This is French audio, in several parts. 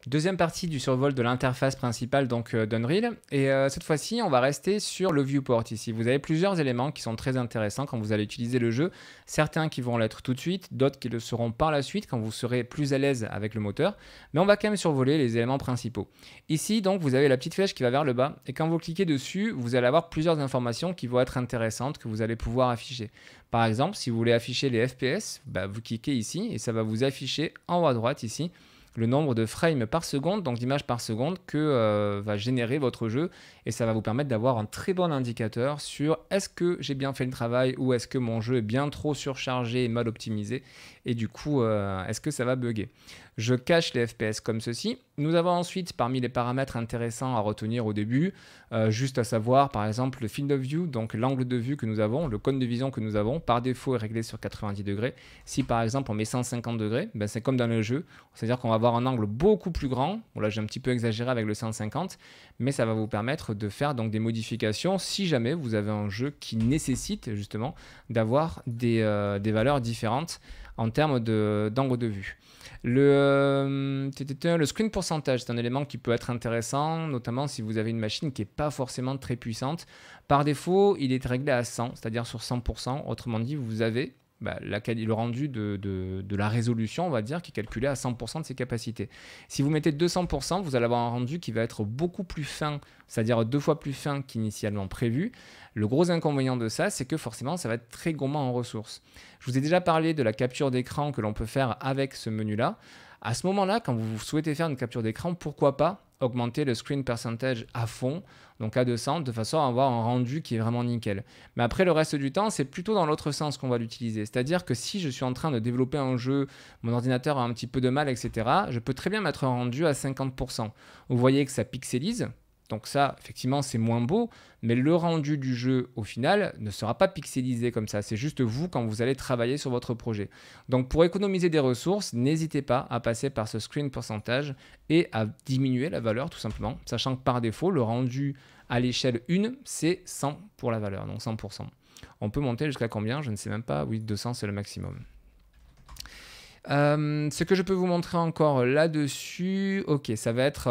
Deuxième partie du survol de l'interface principale d'Unreal. Et cette fois-ci, on va rester sur le viewport ici. Vous avez plusieurs éléments qui sont très intéressants quand vous allez utiliser le jeu. Certains qui vont l'être tout de suite, d'autres qui le seront par la suite quand vous serez plus à l'aise avec le moteur. Mais on va quand même survoler les éléments principaux. Ici, donc, vous avez la petite flèche qui va vers le bas. Et quand vous cliquez dessus, vous allez avoir plusieurs informations qui vont être intéressantes que vous allez pouvoir afficher. Par exemple, si vous voulez afficher les FPS, vous cliquez ici et ça va vous afficher en haut à droite ici le nombre de frames par seconde, donc d'images par seconde que va générer votre jeu, et ça va vous permettre d'avoir un très bon indicateur sur est-ce que j'ai bien fait le travail ou est-ce que mon jeu est bien trop surchargé et mal optimisé, et du coup est-ce que ça va bugger. Je cache les FPS comme ceci. Nous avons ensuite parmi les paramètres intéressants à retenir au début, juste à savoir par exemple le field of view, donc l'angle de vue que nous avons, le cône de vision que nous avons, par défaut est réglé sur 90 degrés. Si par exemple on met 150 degrés, c'est comme dans le jeu, c'est-à-dire qu'on va avoir un angle beaucoup plus grand. Bon, là j'ai un petit peu exagéré avec le 150, mais ça va vous permettre de faire donc des modifications si jamais vous avez un jeu qui nécessite justement d'avoir des valeurs différentes en termes d'angle de vue. Le screen pourcentage, c'est un élément qui peut être intéressant, notamment si vous avez une machine qui n'est pas forcément très puissante. Par défaut, il est réglé à 100, c'est-à-dire sur 100%. Autrement dit, vous avez le rendu de la résolution, on va dire, qui est calculé à 100% de ses capacités. Si vous mettez 200%, vous allez avoir un rendu qui va être beaucoup plus fin, c'est-à-dire 2 fois plus fin qu'initialement prévu. Le gros inconvénient de ça, c'est que forcément, ça va être très gourmand en ressources. Je vous ai déjà parlé de la capture d'écran que l'on peut faire avec ce menu-là. À ce moment-là, quand vous souhaitez faire une capture d'écran, pourquoi pas augmenter le screen percentage à fond, donc à 200, de façon à avoir un rendu qui est vraiment nickel. Mais après, le reste du temps, c'est plutôt dans l'autre sens qu'on va l'utiliser. C'est-à-dire que si je suis en train de développer un jeu, mon ordinateur a un petit peu de mal, etc., je peux très bien mettre un rendu à 50%. Vous voyez que ça pixelise. Donc ça, effectivement, c'est moins beau, mais le rendu du jeu, au final, ne sera pas pixelisé comme ça. C'est juste vous quand vous allez travailler sur votre projet. Donc pour économiser des ressources, n'hésitez pas à passer par ce screen pourcentage et à diminuer la valeur tout simplement, sachant que par défaut, le rendu à l'échelle 1, c'est 100 pour la valeur, donc 100%. On peut monter jusqu'à combien? Je ne sais même pas. Oui, 200, c'est le maximum. Ce que je peux vous montrer encore là-dessus, ok, ça va être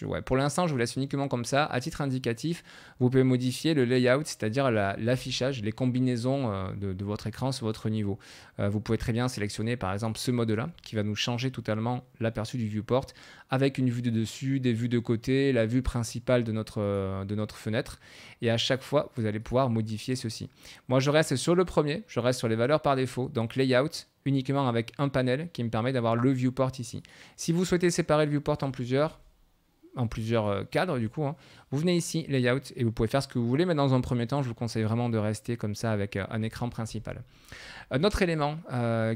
ouais, pour l'instant, je vous laisse uniquement comme ça. À titre indicatif, vous pouvez modifier le layout, c'est-à-dire l'affichage, les combinaisons de votre écran sur votre niveau. Vous pouvez très bien sélectionner par exemple ce mode-là, qui va nous changer totalement l'aperçu du viewport, avec une vue de dessus, des vues de côté, la vue principale de notre fenêtre. Et à chaque fois, vous allez pouvoir modifier ceci. Moi, je reste sur le premier, je reste sur les valeurs par défaut, donc layout, uniquement avec un panel qui me permet d'avoir le viewport ici. Si vous souhaitez séparer le viewport en plusieurs cadres du coup, vous venez ici, layout, et vous pouvez faire ce que vous voulez, mais dans un premier temps, je vous conseille vraiment de rester comme ça avec un écran principal. Un autre élément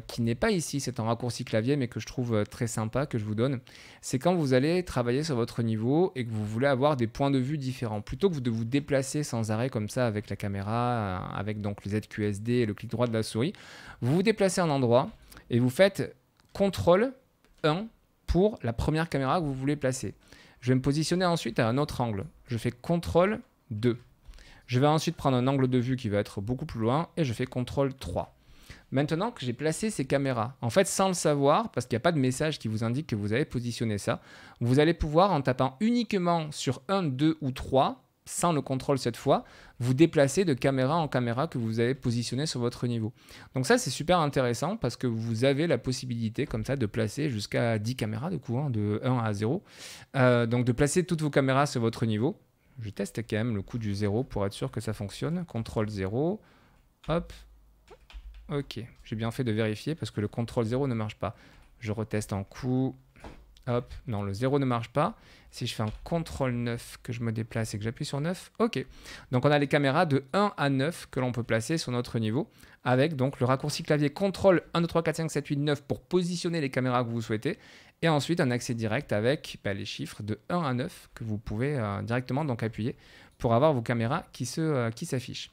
qui n'est pas ici, c'est un raccourci clavier, mais que je trouve très sympa, que je vous donne, c'est quand vous allez travailler sur votre niveau et que vous voulez avoir des points de vue différents. Plutôt que de vous déplacer sans arrêt comme ça avec la caméra, avec donc le ZQSD et le clic droit de la souris, vous vous déplacez un endroit et vous faites CTRL 1 pour la première caméra que vous voulez placer. Je vais me positionner ensuite à un autre angle. Je fais CTRL 2. Je vais ensuite prendre un angle de vue qui va être beaucoup plus loin et je fais CTRL 3. Maintenant que j'ai placé ces caméras, en fait sans le savoir, parce qu'il n'y a pas de message qui vous indique que vous avez positionné ça, vous allez pouvoir en tapant uniquement sur 1, 2 ou 3, sans le contrôle cette fois, vous déplacer de caméra en caméra que vous avez positionné sur votre niveau. Donc ça c'est super intéressant parce que vous avez la possibilité comme ça de placer jusqu'à 10 caméras de coup, de 1 à 0. Donc de placer toutes vos caméras sur votre niveau. Je teste quand même le coup du 0 pour être sûr que ça fonctionne. CTRL 0, hop. Ok, j'ai bien fait de vérifier parce que le CTRL 0 ne marche pas. Je reteste en coup. Hop, non, le 0 ne marche pas. Si je fais un CTRL 9, que je me déplace et que j'appuie sur 9, ok. Donc on a les caméras de 1 à 9 que l'on peut placer sur notre niveau, avec donc le raccourci clavier CTRL 1, 2, 3, 4, 5, 7, 8, 9 pour positionner les caméras que vous souhaitez, et ensuite un accès direct avec les chiffres de 1 à 9 que vous pouvez directement donc appuyer pour avoir vos caméras qui s'affichent.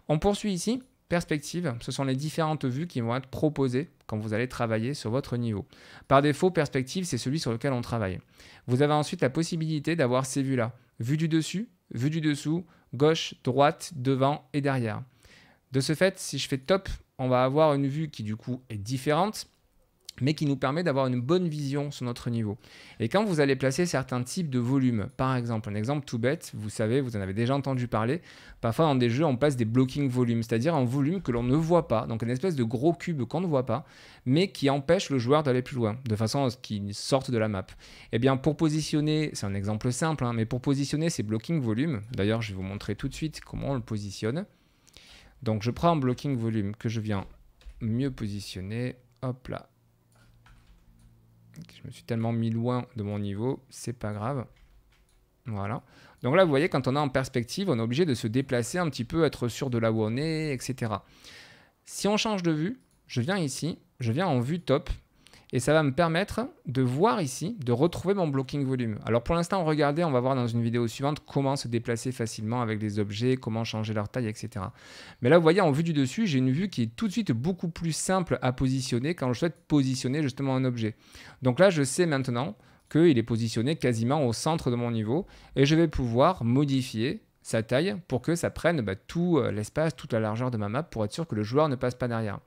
On poursuit ici. Perspective, ce sont les différentes vues qui vont être proposées quand vous allez travailler sur votre niveau. Par défaut, perspective, c'est celui sur lequel on travaille. Vous avez ensuite la possibilité d'avoir ces vues-là. Vue du dessus, vue du dessous, gauche, droite, devant et derrière. De ce fait, si je fais top, on va avoir une vue qui du coup est différente. mais qui nous permet d'avoir une bonne vision sur notre niveau. Et quand vous allez placer certains types de volumes, par exemple, un exemple tout bête, vous savez, vous en avez déjà entendu parler, parfois dans des jeux, on place des blocking volumes, c'est-à-dire un volume que l'on ne voit pas, donc une espèce de gros cube qu'on ne voit pas, mais qui empêche le joueur d'aller plus loin, de façon à ce qu'il sorte de la map. Eh bien, pour positionner, c'est un exemple simple, hein, mais pour positionner ces blocking volumes, d'ailleurs, je vais vous montrer tout de suite comment on le positionne. Donc, je prends un blocking volume que je viens mieux positionner, hop là. Je me suis tellement mis loin de mon niveau, c'est pas grave. Voilà. Donc là, vous voyez, quand on est en perspective, on est obligé de se déplacer un petit peu, être sûr de là où on est, etc. Si on change de vue, je viens ici, je viens en vue top, et ça va me permettre de voir ici, de retrouver mon blocking volume. Alors pour l'instant, regardez, on va voir dans une vidéo suivante comment se déplacer facilement avec les objets, comment changer leur taille, etc. Mais là, vous voyez, en vue du dessus, j'ai une vue qui est tout de suite beaucoup plus simple à positionner quand je souhaite positionner justement un objet. Donc là, je sais maintenant qu'il est positionné quasiment au centre de mon niveau, et je vais pouvoir modifier sa taille pour que ça prenne tout l'espace, toute la largeur de ma map pour être sûr que le joueur ne passe pas derrière.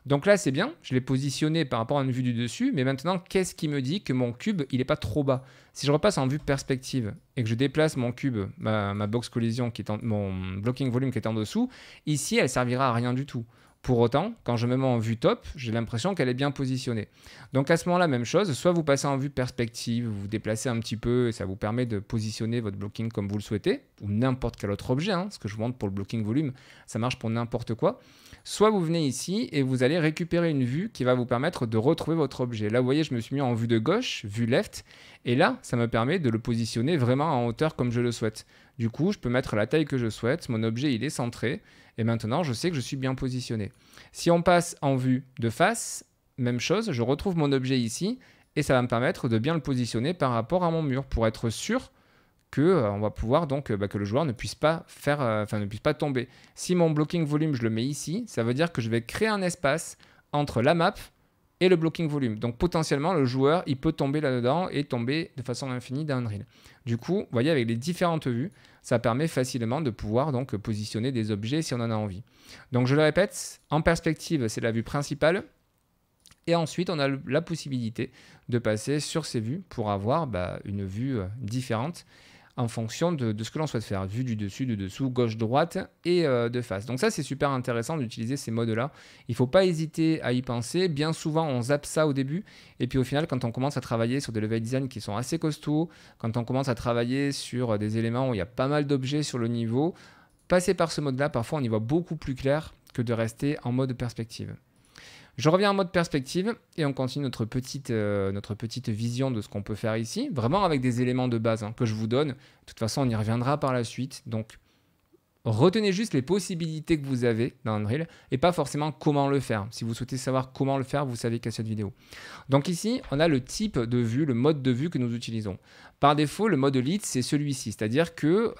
Donc là, c'est bien, je l'ai positionné par rapport à une vue du dessus, mais maintenant, qu'est-ce qui me dit que mon cube, il n'est pas trop bas? Si je repasse en vue perspective et que je déplace mon cube, ma box collision, mon blocking volume qui est en dessous, ici, elle servira à rien du tout. Pour autant, quand je me mets en vue top, j'ai l'impression qu'elle est bien positionnée. Donc à ce moment-là, même chose, soit vous passez en vue perspective, vous vous déplacez un petit peu et ça vous permet de positionner votre blocking comme vous le souhaitez, ou n'importe quel autre objet, hein, ce que je vous montre pour le blocking volume, ça marche pour n'importe quoi. Soit vous venez ici et vous allez récupérer une vue qui va vous permettre de retrouver votre objet. Là, vous voyez, je me suis mis en vue de gauche, vue left, et là, ça me permet de le positionner vraiment en hauteur comme je le souhaite. Du coup, je peux mettre la taille que je souhaite, mon objet il est centré, et maintenant je sais que je suis bien positionné. Si on passe en vue de face, même chose, je retrouve mon objet ici, et ça va me permettre de bien le positionner par rapport à mon mur, pour être sûr que on va pouvoir donc que le joueur ne puisse pas ne puisse pas tomber. Si mon blocking volume je le mets ici, ça veut dire que je vais créer un espace entre la map et le blocking volume. Donc potentiellement le joueur il peut tomber là-dedans et tomber de façon infinie d'un drill. Du coup, vous voyez avec les différentes vues, ça permet facilement de pouvoir donc positionner des objets si on en a envie. Donc je le répète, en perspective c'est la vue principale. Et ensuite, on a la possibilité de passer sur ces vues pour avoir une vue différente en fonction de ce que l'on souhaite faire. Vue du dessus, du dessous, gauche, droite et de face. Donc ça, c'est super intéressant d'utiliser ces modes-là. Il ne faut pas hésiter à y penser. Bien souvent, on zappe ça au début. Et puis au final, quand on commence à travailler sur des level design qui sont assez costauds, quand on commence à travailler sur des éléments où il y a pas mal d'objets sur le niveau, passer par ce mode-là, parfois on y voit beaucoup plus clair que de rester en mode perspective. Je reviens en mode perspective et on continue notre petite vision de ce qu'on peut faire ici, vraiment avec des éléments de base que je vous donne. De toute façon, on y reviendra par la suite. Donc, retenez juste les possibilités que vous avez dans Unreal et pas forcément comment le faire. Si vous souhaitez savoir comment le faire, vous savez qu'à cette vidéo. Donc ici, on a le type de vue, le mode de vue que nous utilisons. Par défaut, le mode lit, c'est celui-ci, c'est-à-dire que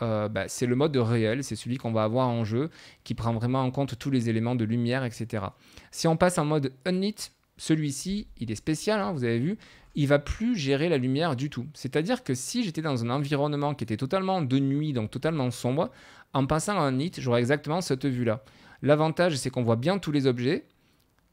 c'est le mode réel, c'est celui qu'on va avoir en jeu, qui prend vraiment en compte tous les éléments de lumière, etc. Si on passe en mode unlit, celui-ci, il est spécial, vous avez vu, il va plus gérer la lumière du tout. C'est-à-dire que si j'étais dans un environnement qui était totalement de nuit, donc totalement sombre, en passant à un unlit, j'aurais exactement cette vue-là. L'avantage, c'est qu'on voit bien tous les objets.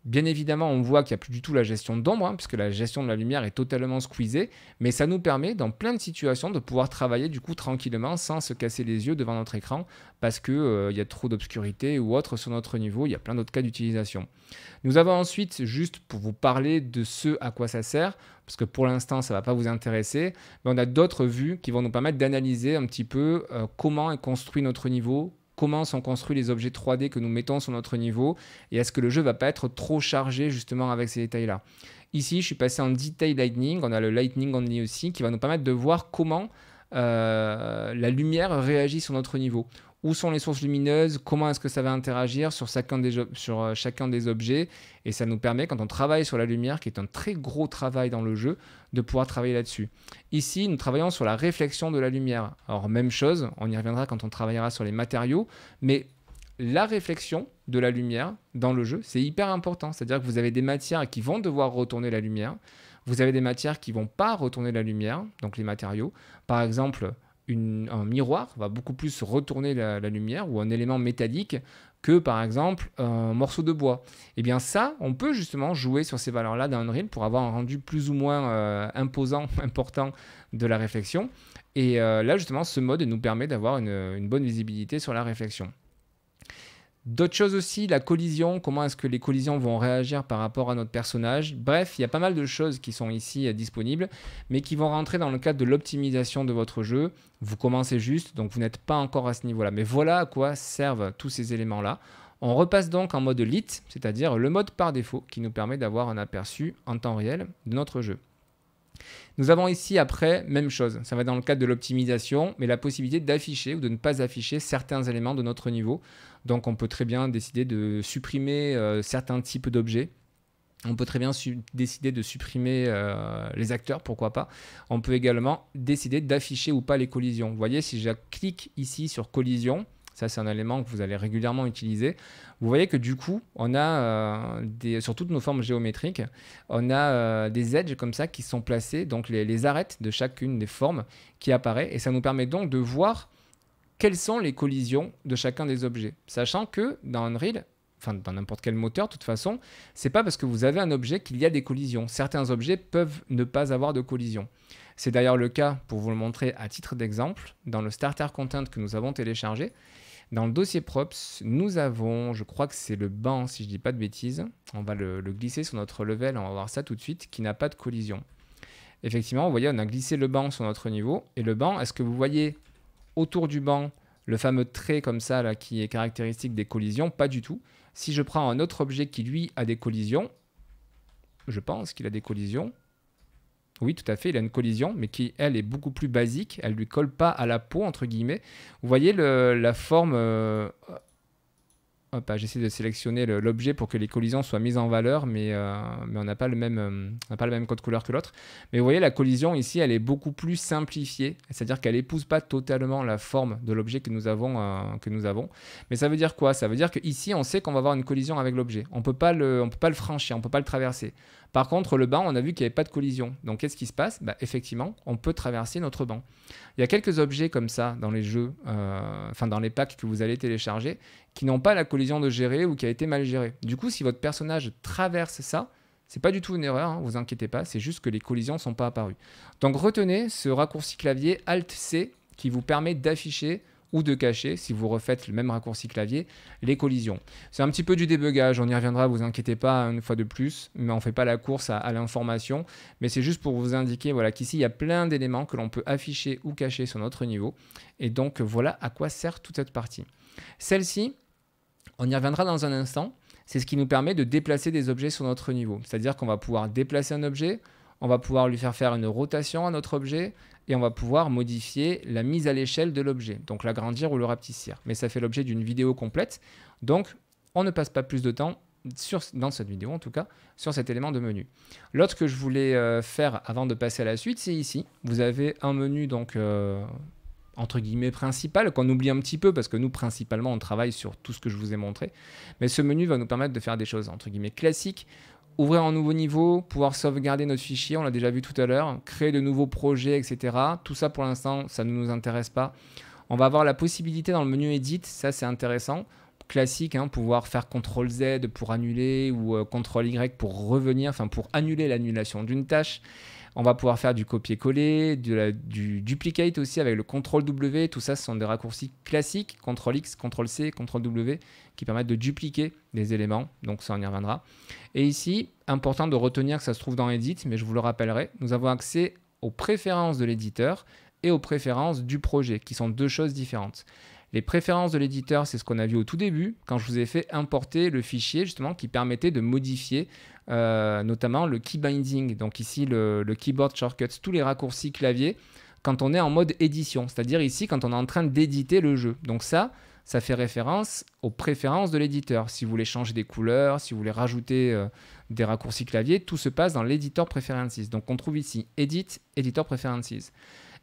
Bien évidemment, on voit qu'il n'y a plus du tout la gestion d'ombre, puisque la gestion de la lumière est totalement squeezée, mais ça nous permet, dans plein de situations, de pouvoir travailler du coup tranquillement, sans se casser les yeux devant notre écran, parce qu'il y a trop d'obscurité ou autre sur notre niveau, il y a plein d'autres cas d'utilisation. Nous avons ensuite, juste pour vous parler de ce à quoi ça sert, parce que pour l'instant, ça ne va pas vous intéresser, mais on a d'autres vues qui vont nous permettre d'analyser un petit peu comment est construit notre niveau, comment sont construits les objets 3D que nous mettons sur notre niveau et est-ce que le jeu ne va pas être trop chargé justement avec ces détails-là. Ici, je suis passé en Detail Lightning, on a le Lightning Only aussi qui va nous permettre de voir comment la lumière réagit sur notre niveau. Où sont les sources lumineuses, comment est-ce que ça va interagir sur chacun des objets et ça nous permet, quand on travaille sur la lumière, qui est un très gros travail dans le jeu, de pouvoir travailler là-dessus. Ici, nous travaillons sur la réflexion de la lumière. Alors, même chose, on y reviendra quand on travaillera sur les matériaux, mais la réflexion de la lumière dans le jeu, c'est hyper important. C'est-à-dire que vous avez des matières qui vont devoir retourner la lumière, vous avez des matières qui ne vont pas retourner la lumière, donc les matériaux. Par exemple, un miroir va beaucoup plus retourner la lumière ou un élément métallique que par exemple un morceau de bois. Et bien ça, on peut justement jouer sur ces valeurs-là dans Unreal pour avoir un rendu plus ou moins imposant, important de la réflexion. Et là justement, ce mode nous permet d'avoir une bonne visibilité sur la réflexion. D'autres choses aussi, la collision, comment est-ce que les collisions vont réagir par rapport à notre personnage. Bref, il y a pas mal de choses qui sont ici disponibles, mais qui vont rentrer dans le cadre de l'optimisation de votre jeu. Vous commencez juste, donc vous n'êtes pas encore à ce niveau-là. Mais voilà à quoi servent tous ces éléments-là. On repasse donc en mode lit, c'est-à-dire le mode par défaut, qui nous permet d'avoir un aperçu en temps réel de notre jeu. Nous avons ici après, même chose, ça va dans le cadre de l'optimisation, mais la possibilité d'afficher ou de ne pas afficher certains éléments de notre niveau. Donc on peut très bien décider de supprimer certains types d'objets. On peut très bien décider de supprimer les acteurs, pourquoi pas. On peut également décider d'afficher ou pas les collisions. Vous voyez, si je clique ici sur collision, ça c'est un élément que vous allez régulièrement utiliser. Vous voyez que du coup, on a sur toutes nos formes géométriques, on a des edges comme ça qui sont placés, donc les arêtes de chacune des formes qui apparaît. Et ça nous permet donc de voir quelles sont les collisions de chacun des objets. Sachant que dans Unreal, enfin dans n'importe quel moteur, de toute façon, c'est pas parce que vous avez un objet qu'il y a des collisions. Certains objets peuvent ne pas avoir de collision. C'est d'ailleurs le cas, pour vous le montrer à titre d'exemple, dans le starter content que nous avons téléchargé. Dans le dossier props, nous avons, je crois que c'est le banc, si je ne dis pas de bêtises. On va le glisser sur notre level, on va voir ça tout de suite, qui n'a pas de collision. Effectivement, vous voyez, on a glissé le banc sur notre niveau. Et le banc, est-ce que vous voyez autour du banc le fameux trait comme ça là, qui est caractéristique des collisions? Pas du tout. Si je prends un autre objet qui, lui, a des collisions, je pense qu'il a des collisions. Oui, tout à fait, il a une collision, mais qui, elle, est beaucoup plus basique. Elle ne lui colle pas à la peau, entre guillemets. Vous voyez la forme... Hop, j'essaie de sélectionner l'objet pour que les collisions soient mises en valeur, mais on n'a pas le même code couleur que l'autre. Mais vous voyez, la collision ici, elle est beaucoup plus simplifiée. C'est-à-dire qu'elle n'épouse pas totalement la forme de l'objet que nous avons. Mais ça veut dire quoi? Ça veut dire qu'ici, on sait qu'on va avoir une collision avec l'objet. On ne peut pas le franchir, on ne peut pas le traverser. Par contre, le banc, on a vu qu'il n'y avait pas de collision. Donc, qu'est-ce qui se passe? Effectivement, on peut traverser notre banc. Il y a quelques objets comme ça dans les jeux, dans les packs que vous allez télécharger, qui n'ont pas la collision de gérer ou qui a été mal gérée. Du coup, si votre personnage traverse ça, c'est pas du tout une erreur, hein, vous inquiétez pas, c'est juste que les collisions ne sont pas apparues. Donc, retenez ce raccourci clavier Alt-C qui vous permet d'afficher ou de cacher, si vous refaites le même raccourci clavier, les collisions. C'est un petit peu du débugage, on y reviendra, vous inquiétez pas une fois de plus, mais on ne fait pas la course à l'information, mais c'est juste pour vous indiquer voilà, qu'ici il y a plein d'éléments que l'on peut afficher ou cacher sur notre niveau, et donc voilà à quoi sert toute cette partie. Celle-ci, on y reviendra dans un instant, c'est ce qui nous permet de déplacer des objets sur notre niveau, c'est-à-dire qu'on va pouvoir déplacer un objet, on va pouvoir lui faire une rotation à notre objet, et on va pouvoir modifier la mise à l'échelle de l'objet, donc l'agrandir ou le rapetissir. Mais ça fait l'objet d'une vidéo complète, donc on ne passe pas plus de temps, dans cette vidéo en tout cas, sur cet élément de menu. L'autre que je voulais faire avant de passer à la suite, c'est ici. Vous avez un menu donc entre guillemets principal, qu'on oublie un petit peu parce que nous principalement on travaille sur tout ce que je vous ai montré, mais ce menu va nous permettre de faire des choses entre guillemets classiques. Ouvrir un nouveau niveau, pouvoir sauvegarder notre fichier, on l'a déjà vu tout à l'heure, créer de nouveaux projets, etc. Tout ça pour l'instant, ça ne nous intéresse pas. On va avoir la possibilité dans le menu Edit, ça c'est intéressant, classique, hein, pouvoir faire CTRL-Z pour annuler ou CTRL-Y pour revenir, enfin pour annuler l'annulation d'une tâche. On va pouvoir faire du copier-coller, du duplicate aussi avec le CTRL-W. Tout ça, ce sont des raccourcis classiques, CTRL-X, CTRL-C, CTRL-W, qui permettent de dupliquer des éléments. Donc ça, on y reviendra. Et ici, important de retenir que ça se trouve dans Edit, mais je vous le rappellerai, nous avons accès aux préférences de l'éditeur et aux préférences du projet, qui sont deux choses différentes. Les préférences de l'éditeur, c'est ce qu'on a vu au tout début, quand je vous ai fait importer le fichier justement qui permettait de modifier notamment le key binding, donc ici le keyboard shortcuts, tous les raccourcis clavier, quand on est en mode édition, c'est-à-dire ici quand on est en train d'éditer le jeu. Donc ça fait référence aux préférences de l'éditeur. Si vous voulez changer des couleurs, si vous voulez rajouter des raccourcis clavier, tout se passe dans l'Editor Preferences. Donc on trouve ici Edit, Editor Preferences.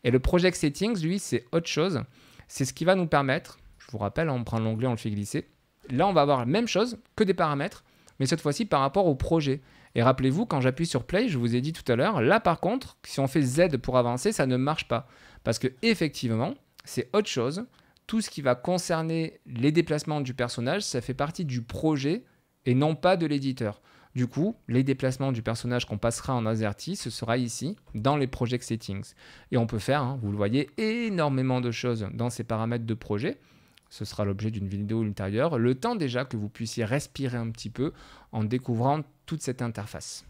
Et le Project Settings, lui, c'est autre chose. C'est ce qui va nous permettre, je vous rappelle, on prend l'onglet, on le fait glisser. Là, on va avoir la même chose que des paramètres, mais cette fois-ci par rapport au projet. Et rappelez-vous, quand j'appuie sur Play, je vous ai dit tout à l'heure, là par contre, si on fait Z pour avancer, ça ne marche pas. Parce que effectivement, c'est autre chose. Tout ce qui va concerner les déplacements du personnage, ça fait partie du projet et non pas de l'éditeur. Du coup, les déplacements du personnage qu'on passera en AZERTY, ce sera ici, dans les Project Settings. Et on peut faire, vous le voyez, énormément de choses dans ces paramètres de projet. Ce sera l'objet d'une vidéo ultérieure. Le temps déjà que vous puissiez respirer un petit peu en découvrant toute cette interface.